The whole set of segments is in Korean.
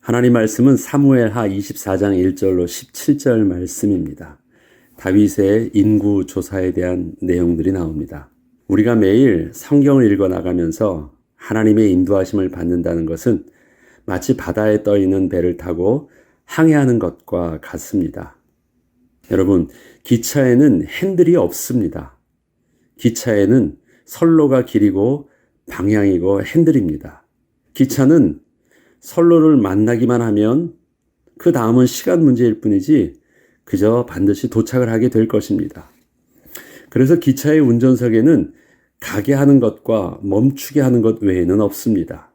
하나님 말씀은 사무엘하 24장 1절로 17절 말씀입니다. 다윗의 인구 조사에 대한 내용들이 나옵니다. 우리가 매일 성경을 읽어 나가면서 하나님의 인도하심을 받는다는 것은 마치 바다에 떠 있는 배를 타고 항해하는 것과 같습니다. 여러분, 기차에는 핸들이 없습니다. 기차에는 선로가 길이고 방향이고 핸들입니다. 기차는 선로를 만나기만 하면 그 다음은 시간 문제일 뿐이지 그저 반드시 도착을 하게 될 것입니다. 그래서 기차의 운전석에는 가게 하는 것과 멈추게 하는 것 외에는 없습니다.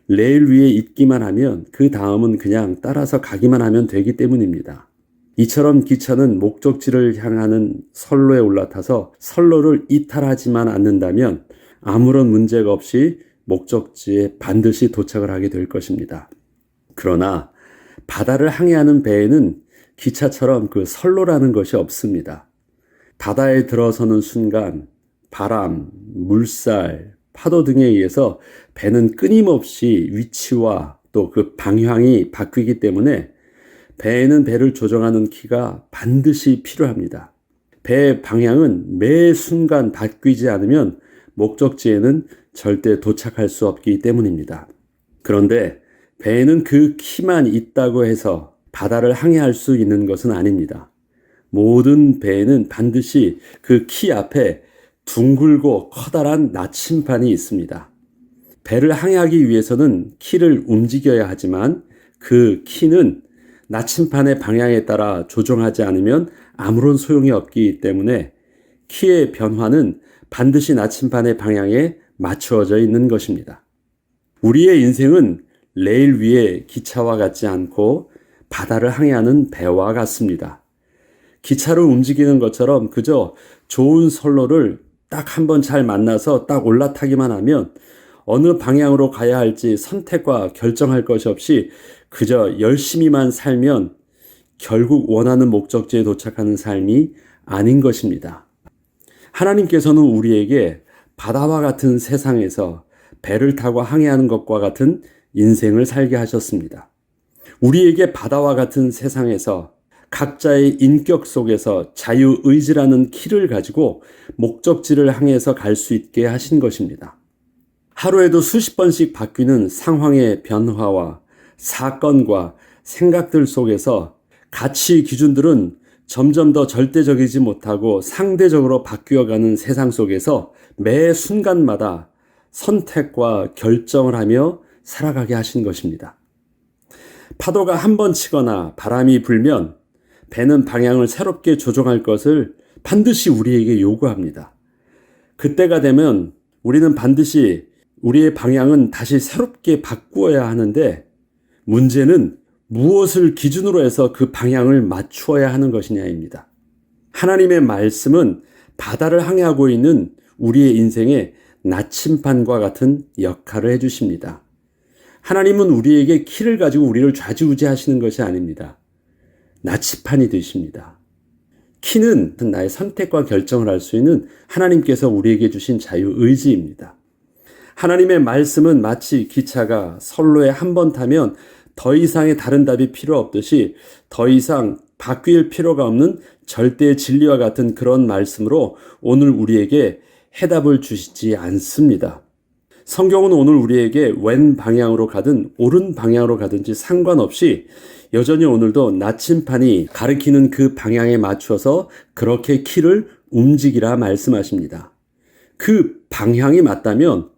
레일 위에 있기만 하면 그 다음은 그냥 따라서 가기만 하면 되기 때문입니다. 이처럼 기차는 목적지를 향하는 선로에 올라타서 선로를 이탈하지만 않는다면 아무런 문제가 없이 목적지에 반드시 도착을 하게 될 것입니다. 그러나 바다를 항해하는 배에는 기차처럼 그 선로라는 것이 없습니다. 바다에 들어서는 순간 바람, 물살, 파도 등에 의해서 배는 끊임없이 위치와 또 그 방향이 바뀌기 때문에 배에는 배를 조정하는 키가 반드시 필요합니다. 배의 방향은 매 순간 바뀌지 않으면 목적지에는 절대 도착할 수 없기 때문입니다. 그런데 배에는 그 키만 있다고 해서 바다를 항해할 수 있는 것은 아닙니다. 모든 배에는 반드시 그 키 앞에 둥글고 커다란 나침반이 있습니다. 배를 항해하기 위해서는 키를 움직여야 하지만 그 키는 나침반의 방향에 따라 조정하지 않으면 아무런 소용이 없기 때문에 키의 변화는 반드시 나침반의 방향에 맞추어져 있는 것입니다. 우리의 인생은 레일 위의 기차와 같지 않고 바다를 항해하는 배와 같습니다. 기차를 움직이는 것처럼 그저 좋은 선로를 딱 한 번 잘 만나서 딱 올라타기만 하면 어느 방향으로 가야 할지 선택과 결정할 것이 없이 그저 열심히만 살면 결국 원하는 목적지에 도착하는 삶이 아닌 것입니다. 하나님께서는 우리에게 바다와 같은 세상에서 배를 타고 항해하는 것과 같은 인생을 살게 하셨습니다. 우리에게 바다와 같은 세상에서 각자의 인격 속에서 자유의지라는 키를 가지고 목적지를 향해서 갈 수 있게 하신 것입니다. 하루에도 수십 번씩 바뀌는 상황의 변화와 사건과 생각들 속에서 가치 기준들은 점점 더 절대적이지 못하고 상대적으로 바뀌어가는 세상 속에서 매 순간마다 선택과 결정을 하며 살아가게 하신 것입니다. 파도가 한 번 치거나 바람이 불면 배는 방향을 새롭게 조정할 것을 반드시 우리에게 요구합니다. 그때가 되면 우리는 반드시 우리의 방향은 다시 새롭게 바꾸어야 하는데 문제는 무엇을 기준으로 해서 그 방향을 맞추어야 하는 것이냐입니다. 하나님의 말씀은 바다를 항해하고 있는 우리의 인생에 나침반과 같은 역할을 해주십니다. 하나님은 우리에게 키를 가지고 우리를 좌지우지하시는 것이 아닙니다. 나침반이 되십니다. 키는 나의 선택과 결정을 할 수 있는 하나님께서 우리에게 주신 자유의지입니다. 하나님의 말씀은 마치 기차가 선로에 한 번 타면 더 이상의 다른 답이 필요 없듯이 더 이상 바뀔 필요가 없는 절대 진리와 같은 그런 말씀으로 오늘 우리에게 해답을 주시지 않습니다. 성경은 오늘 우리에게 왼 방향으로 가든 오른 방향으로 가든지 상관없이 여전히 오늘도 나침반이 가리키는 그 방향에 맞춰서 그렇게 키를 움직이라 말씀하십니다. 그 방향이 맞다면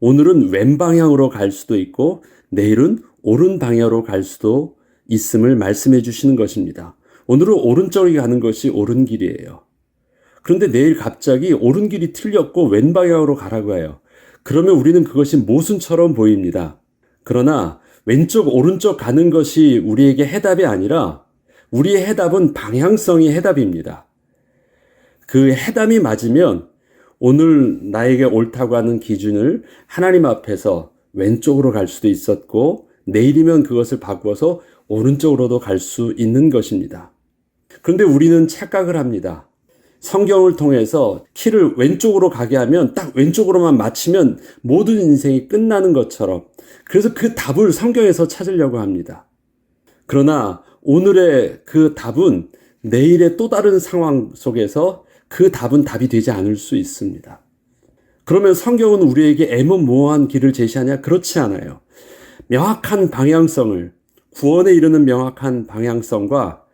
오늘은 왼 방향으로 갈 수도 있고 내일은 오른 방향으로 갈 수도 있음을 말씀해 주시는 것입니다. 오늘은 오른쪽에 가는 것이 옳은 길이에요. 그런데 내일 갑자기 옳은 길이 틀렸고 왼 방향으로 가라고 해요. 그러면 우리는 그것이 모순처럼 보입니다. 그러나 왼쪽 오른쪽 가는 것이 우리에게 해답이 아니라 우리의 해답은 방향성이 해답입니다. 그 해답이 맞으면 오늘 나에게 옳다고 하는 기준을 하나님 앞에서 왼쪽으로 갈 수도 있었고 내일이면 그것을 바꾸어서 오른쪽으로도 갈 수 있는 것입니다. 그런데 우리는 착각을 합니다. 성경을 통해서 키를 왼쪽으로 가게 하면 딱 왼쪽으로만 맞추면 모든 인생이 끝나는 것처럼 그래서 그 답을 성경에서 찾으려고 합니다. 그러나 오늘의 그 답은 내일의 또 다른 상황 속에서 그 답은 답이 되지 않을 수 있습니다. 그러면 성경은 우리에게 애매모호한 길을 제시하냐? 그렇지 않아요. 명확한 방향성을, 구원에 이르는 명확한 방향성과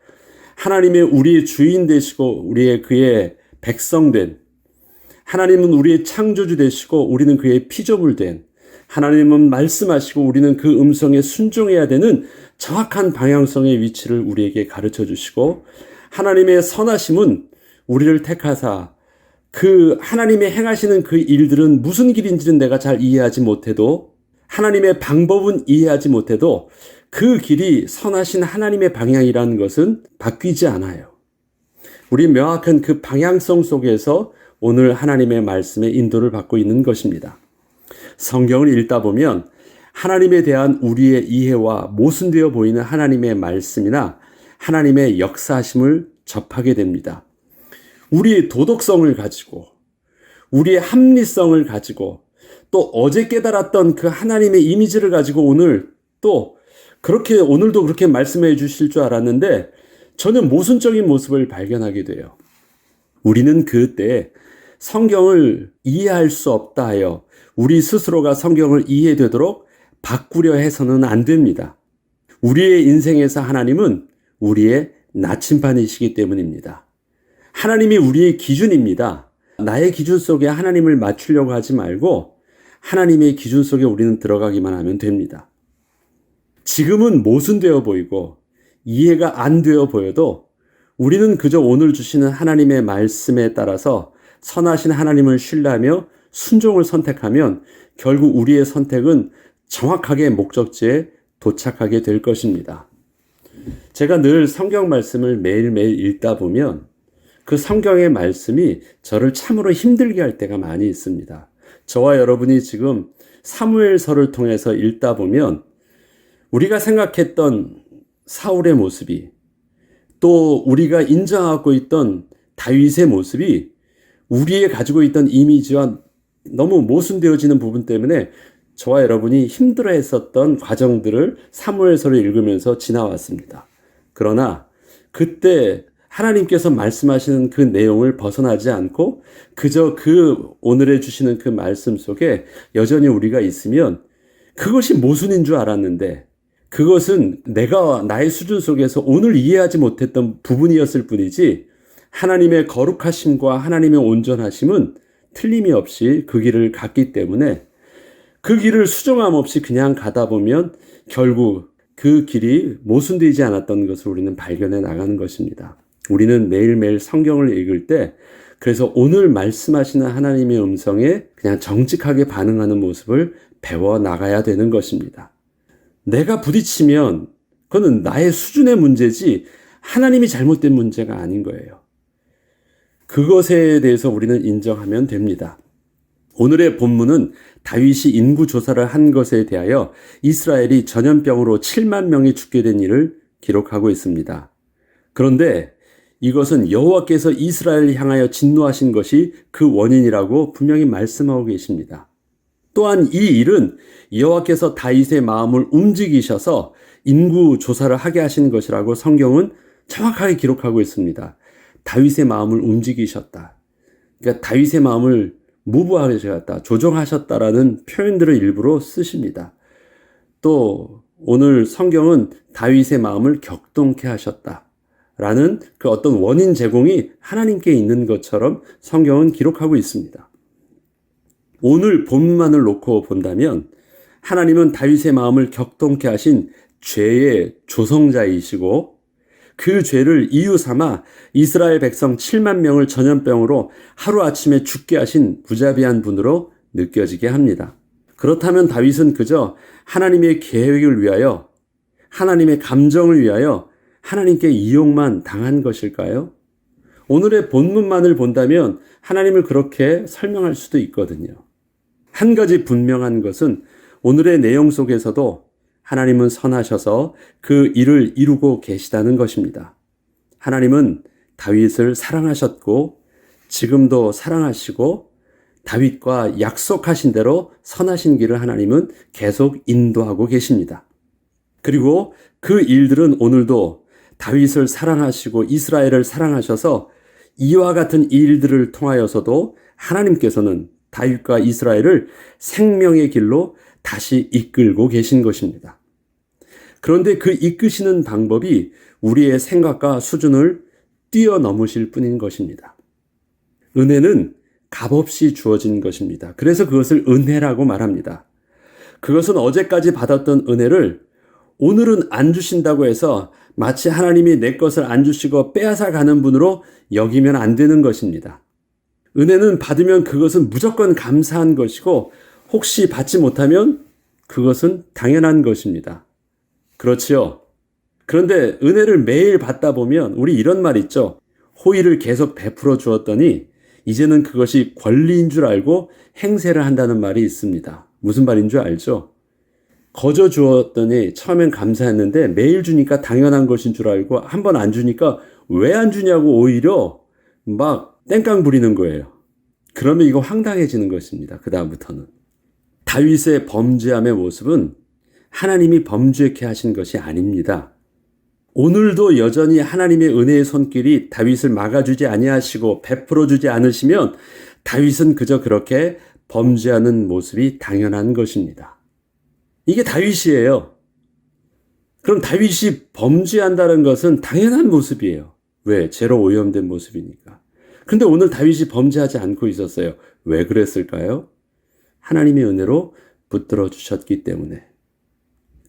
하나님의 우리의 주인 되시고 우리의 그의 백성된, 하나님은 우리의 창조주 되시고 우리는 그의 피조물된, 하나님은 말씀하시고 우리는 그 음성에 순종해야 되는 정확한 방향성의 위치를 우리에게 가르쳐 주시고, 하나님의 선하심은 우리를 택하사 그 하나님의 행하시는 그 일들은 무슨 길인지는 내가 잘 이해하지 못해도, 하나님의 방법은 이해하지 못해도 그 길이 선하신 하나님의 방향이라는 것은 바뀌지 않아요. 우리 명확한 그 방향성 속에서 오늘 하나님의 말씀에 인도를 받고 있는 것입니다. 성경을 읽다 보면 하나님에 대한 우리의 이해와 모순되어 보이는 하나님의 말씀이나 하나님의 역사하심을 접하게 됩니다. 우리의 도덕성을 가지고, 우리의 합리성을 가지고, 또 어제 깨달았던 그 하나님의 이미지를 가지고 오늘도 그렇게 말씀해 주실 줄 알았는데 전혀 모순적인 모습을 발견하게 돼요. 우리는 그때 성경을 이해할 수 없다 하여 우리 스스로가 성경을 이해되도록 바꾸려 해서는 안 됩니다. 우리의 인생에서 하나님은 우리의 나침반이시기 때문입니다. 하나님이 우리의 기준입니다. 나의 기준 속에 하나님을 맞추려고 하지 말고 하나님의 기준 속에 우리는 들어가기만 하면 됩니다. 지금은 모순되어 보이고 이해가 안 되어 보여도 우리는 그저 오늘 주시는 하나님의 말씀에 따라서 선하신 하나님을 신뢰하며 순종을 선택하면 결국 우리의 선택은 정확하게 목적지에 도착하게 될 것입니다. 제가 늘 성경 말씀을 매일매일 읽다 보면 그 성경의 말씀이 저를 참으로 힘들게 할 때가 많이 있습니다. 저와 여러분이 지금 사무엘서를 통해서 읽다 보면 우리가 생각했던 사울의 모습이, 또 우리가 인정하고 있던 다윗의 모습이 우리의 가지고 있던 이미지와 너무 모순되어지는 부분 때문에 저와 여러분이 힘들어했었던 과정들을 사무엘서를 읽으면서 지나왔습니다. 그러나 그때 하나님께서 말씀하시는 그 내용을 벗어나지 않고 그저 그 오늘에 주시는 그 말씀 속에 여전히 우리가 있으면 그것이 모순인 줄 알았는데 그것은 내가 나의 수준 속에서 오늘 이해하지 못했던 부분이었을 뿐이지 하나님의 거룩하심과 하나님의 온전하심은 틀림이 없이 그 길을 갔기 때문에 그 길을 수정함 없이 그냥 가다 보면 결국 그 길이 모순되지 않았던 것을 우리는 발견해 나가는 것입니다. 우리는 매일매일 성경을 읽을 때 그래서 오늘 말씀하시는 하나님의 음성에 그냥 정직하게 반응하는 모습을 배워 나가야 되는 것입니다. 내가 부딪히면 그거는 나의 수준의 문제지 하나님이 잘못된 문제가 아닌 거예요. 그것에 대해서 우리는 인정하면 됩니다. 오늘의 본문은 다윗이 인구 조사를 한 것에 대하여 이스라엘이 전염병으로 7만 명이 죽게 된 일을 기록하고 있습니다. 그런데 이것은 여호와께서 이스라엘을 향하여 진노하신 것이 그 원인이라고 분명히 말씀하고 계십니다. 또한 이 일은 여호와께서 다윗의 마음을 움직이셔서 인구 조사를 하게 하신 것이라고 성경은 정확하게 기록하고 있습니다. 다윗의 마음을 움직이셨다. 그러니까 다윗의 마음을 무브하셨다, 조정하셨다라는 표현들을 일부러 쓰십니다. 또 오늘 성경은 다윗의 마음을 격동케 하셨다라는 그 어떤 원인 제공이 하나님께 있는 것처럼 성경은 기록하고 있습니다. 오늘 본문만을 놓고 본다면 하나님은 다윗의 마음을 격동케 하신 죄의 조성자이시고 그 죄를 이유 삼아 이스라엘 백성 7만 명을 전염병으로 하루아침에 죽게 하신 무자비한 분으로 느껴지게 합니다. 그렇다면 다윗은 그저 하나님의 계획을 위하여, 하나님의 감정을 위하여 하나님께 이용만 당한 것일까요? 오늘의 본문만을 본다면 하나님을 그렇게 설명할 수도 있거든요. 한 가지 분명한 것은 오늘의 내용 속에서도 하나님은 선하셔서 그 일을 이루고 계시다는 것입니다. 하나님은 다윗을 사랑하셨고 지금도 사랑하시고 다윗과 약속하신 대로 선하신 길을 하나님은 계속 인도하고 계십니다. 그리고 그 일들은 오늘도 다윗을 사랑하시고 이스라엘을 사랑하셔서 이와 같은 일들을 통하여서도 하나님께서는 다윗과 이스라엘을 생명의 길로 다시 이끌고 계신 것입니다. 그런데 그 이끄시는 방법이 우리의 생각과 수준을 뛰어넘으실 뿐인 것입니다. 은혜는 값없이 주어진 것입니다. 그래서 그것을 은혜라고 말합니다. 그것은 어제까지 받았던 은혜를 오늘은 안 주신다고 해서 마치 하나님이 내 것을 안 주시고 빼앗아 가는 분으로 여기면 안 되는 것입니다. 은혜는 받으면 그것은 무조건 감사한 것이고 혹시 받지 못하면 그것은 당연한 것입니다. 그렇지요? 그런데 은혜를 매일 받다 보면 우리 이런 말 있죠. 호의를 계속 베풀어 주었더니 이제는 그것이 권리인 줄 알고 행세를 한다는 말이 있습니다. 무슨 말인 줄 알죠? 거저 주었더니 처음엔 감사했는데 매일 주니까 당연한 것인 줄 알고 한 번 안 주니까 왜 안 주냐고 오히려 막 땡깡 부리는 거예요. 그러면 이거 황당해지는 것입니다. 그 다음부터는. 다윗의 범죄함의 모습은 하나님이 범죄케 하신 것이 아닙니다. 오늘도 여전히 하나님의 은혜의 손길이 다윗을 막아주지 아니하시고 베풀어주지 않으시면 다윗은 그저 그렇게 범죄하는 모습이 당연한 것입니다. 이게 다윗이에요. 그럼 다윗이 범죄한다는 것은 당연한 모습이에요. 왜? 죄로 오염된 모습이니까. 근데 오늘 다윗이 범죄하지 않고 있었어요. 왜 그랬을까요? 하나님의 은혜로 붙들어 주셨기 때문에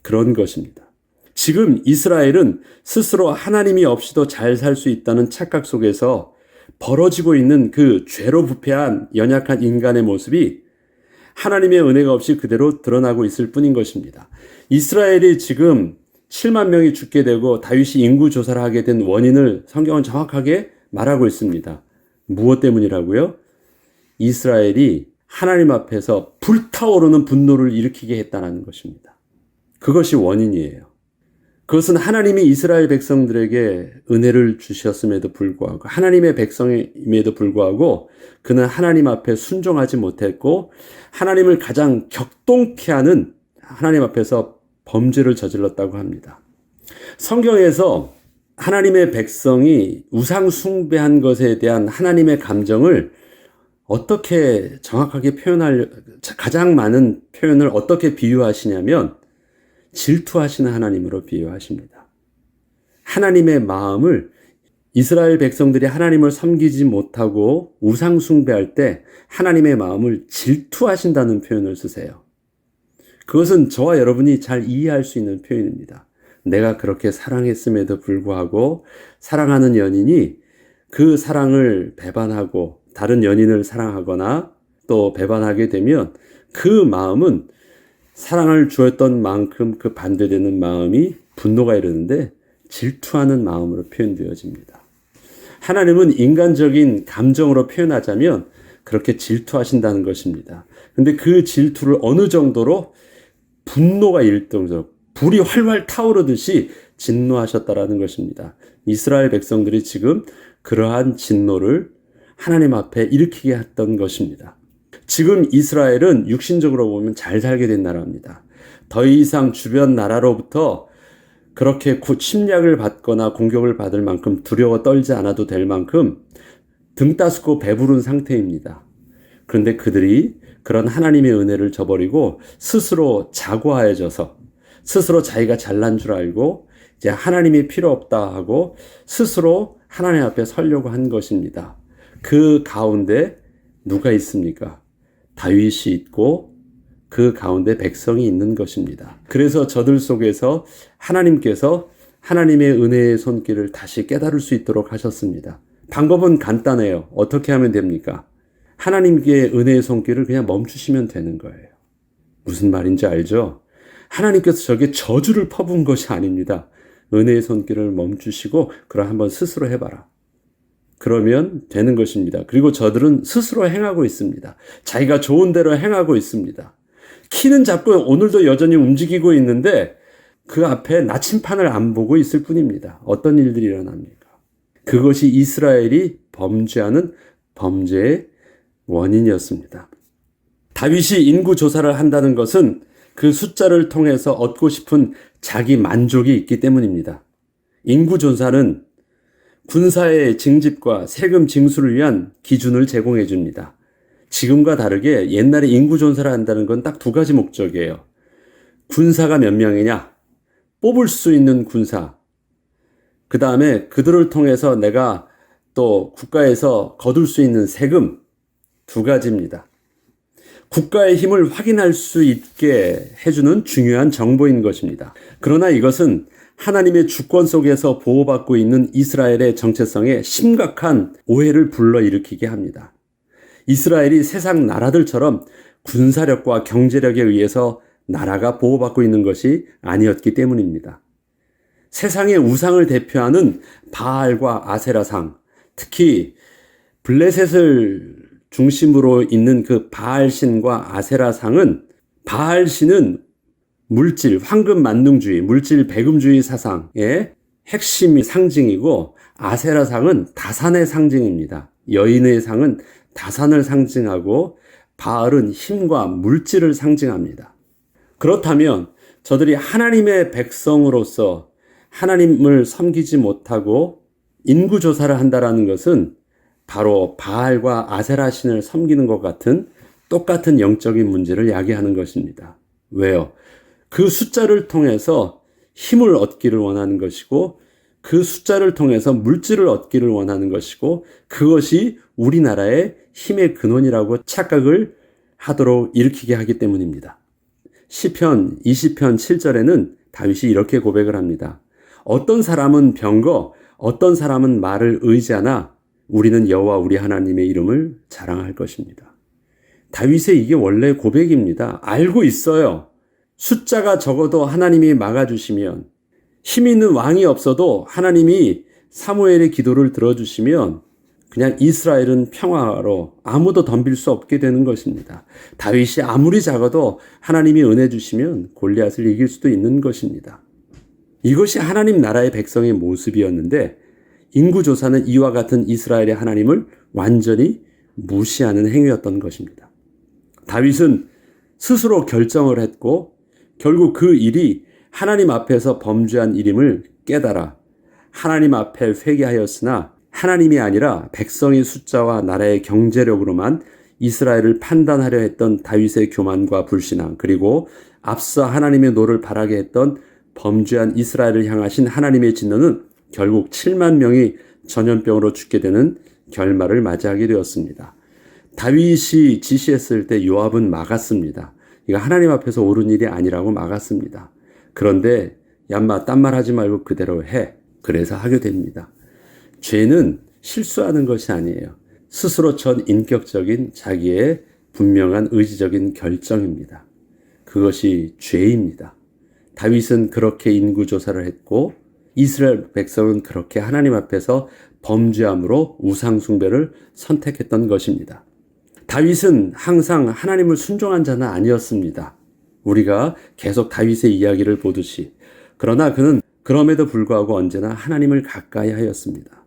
그런 것입니다. 지금 이스라엘은 스스로 하나님이 없이도 잘 살 수 있다는 착각 속에서 벌어지고 있는 그 죄로 부패한 연약한 인간의 모습이 하나님의 은혜가 없이 그대로 드러나고 있을 뿐인 것입니다. 이스라엘이 지금 7만 명이 죽게 되고 다윗이 인구 조사를 하게 된 원인을 성경은 정확하게 말하고 있습니다. 무엇 때문이라고요? 이스라엘이 하나님 앞에서 불타오르는 분노를 일으키게 했다는 것입니다. 그것이 원인이에요. 그것은 하나님이 이스라엘 백성들에게 은혜를 주셨음에도 불구하고 하나님의 백성임에도 불구하고 그는 하나님 앞에 순종하지 못했고 하나님을 가장 격동케 하는 하나님 앞에서 범죄를 저질렀다고 합니다. 성경에서 하나님의 백성이 우상 숭배한 것에 대한 하나님의 감정을 어떻게 정확하게 가장 많은 표현을 어떻게 비유하시냐면 질투하시는 하나님으로 비유하십니다. 하나님의 마음을 이스라엘 백성들이 하나님을 섬기지 못하고 우상 숭배할 때 하나님의 마음을 질투하신다는 표현을 쓰세요. 그것은 저와 여러분이 잘 이해할 수 있는 표현입니다. 내가 그렇게 사랑했음에도 불구하고 사랑하는 연인이 그 사랑을 배반하고 다른 연인을 사랑하거나 또 배반하게 되면 그 마음은 사랑을 주었던 만큼 그 반대되는 마음이 분노가 이르는데 질투하는 마음으로 표현되어집니다. 하나님은 인간적인 감정으로 표현하자면 그렇게 질투하신다는 것입니다. 근데 그 질투를 어느 정도로 분노가 이를 정도로 불이 활활 타오르듯이 진노하셨다라는 것입니다. 이스라엘 백성들이 지금 그러한 진노를 하나님 앞에 일으키게 했던 것입니다. 지금 이스라엘은 육신적으로 보면 잘 살게 된 나라입니다. 더 이상 주변 나라로부터 그렇게 침략을 받거나 공격을 받을 만큼 두려워 떨지 않아도 될 만큼 등 따스고 배부른 상태입니다. 그런데 그들이 그런 하나님의 은혜를 저버리고 스스로 자고하여져서 스스로 자기가 잘난 줄 알고 이제 하나님이 필요 없다 하고 스스로 하나님 앞에 서려고 한 것입니다. 그 가운데 누가 있습니까? 다윗이 있고 그 가운데 백성이 있는 것입니다. 그래서 저들 속에서 하나님께서 하나님의 은혜의 손길을 다시 깨달을 수 있도록 하셨습니다. 방법은 간단해요. 어떻게 하면 됩니까? 하나님께 은혜의 손길을 그냥 멈추시면 되는 거예요. 무슨 말인지 알죠? 하나님께서 저게 저주를 퍼부은 것이 아닙니다. 은혜의 손길을 멈추시고 그럼 한번 스스로 해봐라. 그러면 되는 것입니다. 그리고 저들은 스스로 행하고 있습니다. 자기가 좋은 대로 행하고 있습니다. 키는 잡고 오늘도 여전히 움직이고 있는데 그 앞에 나침판을 안 보고 있을 뿐입니다. 어떤 일들이 일어납니까? 그것이 이스라엘이 범죄하는 범죄의 원인이었습니다. 다윗이 인구 조사를 한다는 것은 그 숫자를 통해서 얻고 싶은 자기 만족이 있기 때문입니다. 인구 조사는 군사의 징집과 세금 징수를 위한 기준을 제공해 줍니다. 지금과 다르게 옛날에 인구 조사를 한다는 건 딱 두 가지 목적이에요. 군사가 몇 명이냐? 뽑을 수 있는 군사. 그 다음에 그들을 통해서 내가 또 국가에서 거둘 수 있는 세금. 두 가지입니다. 국가의 힘을 확인할 수 있게 해주는 중요한 정보인 것입니다. 그러나 이것은 하나님의 주권 속에서 보호받고 있는 이스라엘의 정체성에 심각한 오해를 불러일으키게 합니다. 이스라엘이 세상 나라들처럼 군사력과 경제력에 의해서 나라가 보호받고 있는 것이 아니었기 때문입니다. 세상의 우상을 대표하는 바알과 아세라상, 특히 블레셋을 중심으로 있는 그 바알신과 아세라상은, 바알신은 물질, 황금 만능주의, 물질 배금주의 사상의 핵심이 상징이고, 아세라상은 다산의 상징입니다. 여인의 상은 다산을 상징하고, 바알은 힘과 물질을 상징합니다. 그렇다면 저들이 하나님의 백성으로서 하나님을 섬기지 못하고 인구조사를 한다는 것은 바로 바알과 아세라 신을 섬기는 것 같은 똑같은 영적인 문제를 야기하는 것입니다. 왜요? 그 숫자를 통해서 힘을 얻기를 원하는 것이고, 그 숫자를 통해서 물질을 얻기를 원하는 것이고, 그것이 우리나라의 힘의 근원이라고 착각을 하도록 일으키게 하기 때문입니다. 시편 20편 7절에는 다윗이 이렇게 고백을 합니다. 어떤 사람은 병거, 어떤 사람은 말을 의지하나 우리는 여호와 우리 하나님의 이름을 자랑할 것입니다. 다윗의 이게 원래 고백입니다. 알고 있어요. 숫자가 적어도 하나님이 막아주시면, 힘 있는 왕이 없어도 하나님이 사무엘의 기도를 들어주시면 그냥 이스라엘은 평화로 아무도 덤빌 수 없게 되는 것입니다. 다윗이 아무리 작아도 하나님이 은혜 주시면 골리앗을 이길 수도 있는 것입니다. 이것이 하나님 나라의 백성의 모습이었는데, 인구조사는 이와 같은 이스라엘의 하나님을 완전히 무시하는 행위였던 것입니다. 다윗은 스스로 결정을 했고, 결국 그 일이 하나님 앞에서 범죄한 일임을 깨달아 하나님 앞에 회개하였으나, 하나님이 아니라 백성의 숫자와 나라의 경제력으로만 이스라엘을 판단하려 했던 다윗의 교만과 불신앙, 그리고 앞서 하나님의 노를 바라게 했던 범죄한 이스라엘을 향하신 하나님의 진노는 결국 7만 명이 전염병으로 죽게 되는 결말을 맞이하게 되었습니다. 다윗이 지시했을 때 요압은 막았습니다. 이거 하나님 앞에서 옳은 일이 아니라고 막았습니다. 그런데 얌마 딴말 하지 말고 그대로 해. 그래서 하게 됩니다. 죄는 실수하는 것이 아니에요. 스스로 전 인격적인 자기의 분명한 의지적인 결정입니다. 그것이 죄입니다. 다윗은 그렇게 인구조사를 했고, 이스라엘 백성은 그렇게 하나님 앞에서 범죄함으로 우상숭배를 선택했던 것입니다. 다윗은 항상 하나님을 순종한 자는 아니었습니다. 우리가 계속 다윗의 이야기를 보듯이. 그러나 그는 그럼에도 불구하고 언제나 하나님을 가까이 하였습니다.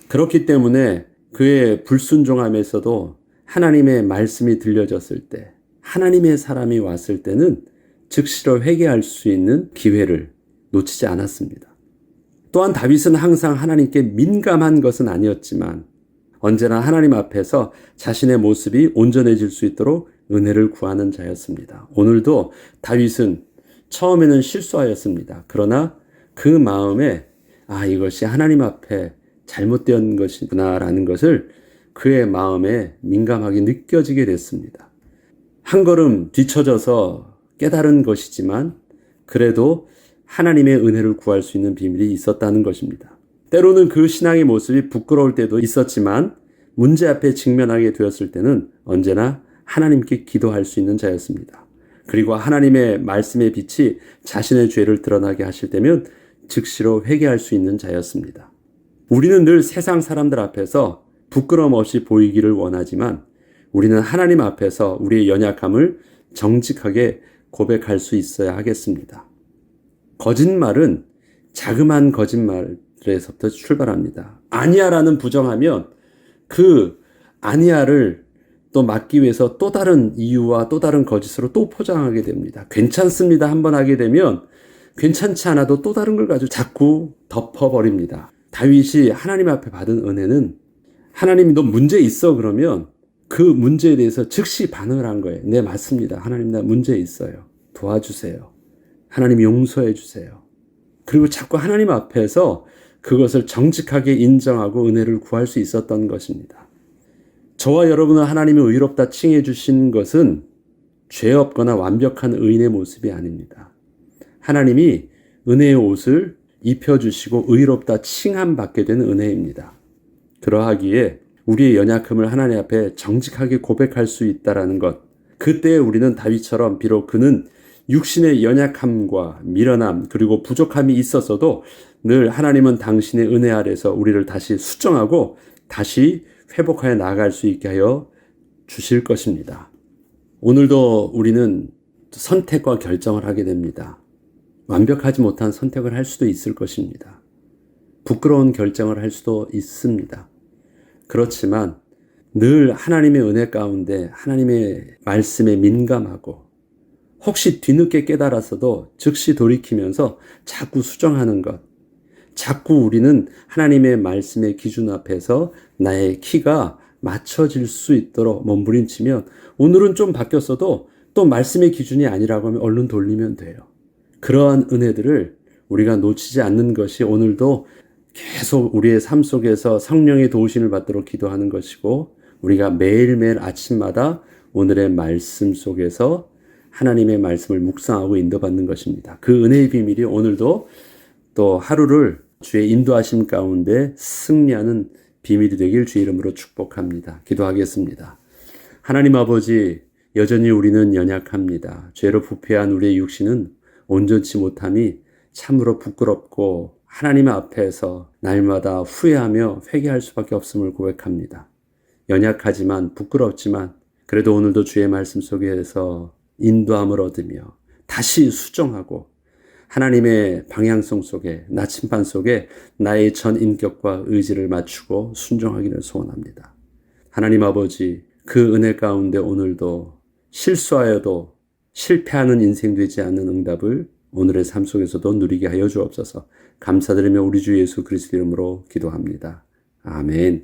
그렇기 때문에 그의 불순종함에서도 하나님의 말씀이 들려졌을 때, 하나님의 사람이 왔을 때는 즉시로 회개할 수 있는 기회를 놓치지 않았습니다. 또한 다윗은 항상 하나님께 민감한 것은 아니었지만 언제나 하나님 앞에서 자신의 모습이 온전해질 수 있도록 은혜를 구하는 자였습니다. 오늘도 다윗은 처음에는 실수하였습니다. 그러나 그 마음에 이것이 하나님 앞에 잘못된 것이구나라는 것을 그의 마음에 민감하게 느껴지게 됐습니다. 한 걸음 뒤처져서 깨달은 것이지만 그래도 하나님의 은혜를 구할 수 있는 비밀이 있었다는 것입니다. 때로는 그 신앙의 모습이 부끄러울 때도 있었지만 문제 앞에 직면하게 되었을 때는 언제나 하나님께 기도할 수 있는 자였습니다. 그리고 하나님의 말씀의 빛이 자신의 죄를 드러나게 하실 때면 즉시로 회개할 수 있는 자였습니다. 우리는 늘 세상 사람들 앞에서 부끄러움 없이 보이기를 원하지만 우리는 하나님 앞에서 우리의 연약함을 정직하게 고백할 수 있어야 하겠습니다. 거짓말은 자그마한 거짓말에서부터 출발합니다. 아니야라는 부정하면 그 아니야를 또 막기 위해서 또 다른 이유와 또 다른 거짓으로 또 포장하게 됩니다. 괜찮습니다. 한번 하게 되면 괜찮지 않아도 또 다른 걸 가지고 자꾸 덮어버립니다. 다윗이 하나님 앞에 받은 은혜는 하나님이 너 문제 있어 그러면 그 문제에 대해서 즉시 반응을 한 거예요. 네, 맞습니다. 하나님 나 문제 있어요. 도와주세요. 하나님 용서해 주세요. 그리고 자꾸 하나님 앞에서 그것을 정직하게 인정하고 은혜를 구할 수 있었던 것입니다. 저와 여러분을 하나님이 의롭다 칭해 주신 것은 죄 없거나 완벽한 의인의 모습이 아닙니다. 하나님이 은혜의 옷을 입혀주시고 의롭다 칭함받게 된 은혜입니다. 그러하기에 우리의 연약함을 하나님 앞에 정직하게 고백할 수 있다는 것, 그때 우리는 다윗처럼 비록 그는 육신의 연약함과 미련함 그리고 부족함이 있었어도 늘 하나님은 당신의 은혜 아래서 우리를 다시 수정하고 다시 회복하여 나아갈 수 있게 하여 주실 것입니다. 오늘도 우리는 선택과 결정을 하게 됩니다. 완벽하지 못한 선택을 할 수도 있을 것입니다. 부끄러운 결정을 할 수도 있습니다. 그렇지만 늘 하나님의 은혜 가운데 하나님의 말씀에 민감하고 혹시 뒤늦게 깨달았어도 즉시 돌이키면서 자꾸 수정하는 것, 자꾸 우리는 하나님의 말씀의 기준 앞에서 나의 키가 맞춰질 수 있도록 몸부림치면 오늘은 좀 바뀌었어도 또 말씀의 기준이 아니라고 하면 얼른 돌리면 돼요. 그러한 은혜들을 우리가 놓치지 않는 것이 오늘도 계속 우리의 삶 속에서 성령의 도우심을 받도록 기도하는 것이고 우리가 매일매일 아침마다 오늘의 말씀 속에서 하나님의 말씀을 묵상하고 인도받는 것입니다. 그 은혜의 비밀이 오늘도 또 하루를 주의 인도하심 가운데 승리하는 비밀이 되길 주의 이름으로 축복합니다. 기도하겠습니다. 하나님 아버지, 여전히 우리는 연약합니다. 죄로 부패한 우리의 육신은 온전치 못함이 참으로 부끄럽고 하나님 앞에서 날마다 후회하며 회개할 수밖에 없음을 고백합니다. 연약하지만 부끄럽지만 그래도 오늘도 주의 말씀 속에서 인도함을 얻으며 다시 수정하고 하나님의 방향성 속에 나침반 속에 나의 전 인격과 의지를 맞추고 순종하기를 소원합니다. 하나님 아버지, 그 은혜 가운데 오늘도 실수하여도 실패하는 인생 되지 않는 응답을 오늘의 삶 속에서도 누리게 하여 주옵소서. 감사드리며 우리 주 예수 그리스도 이름으로 기도합니다. 아멘.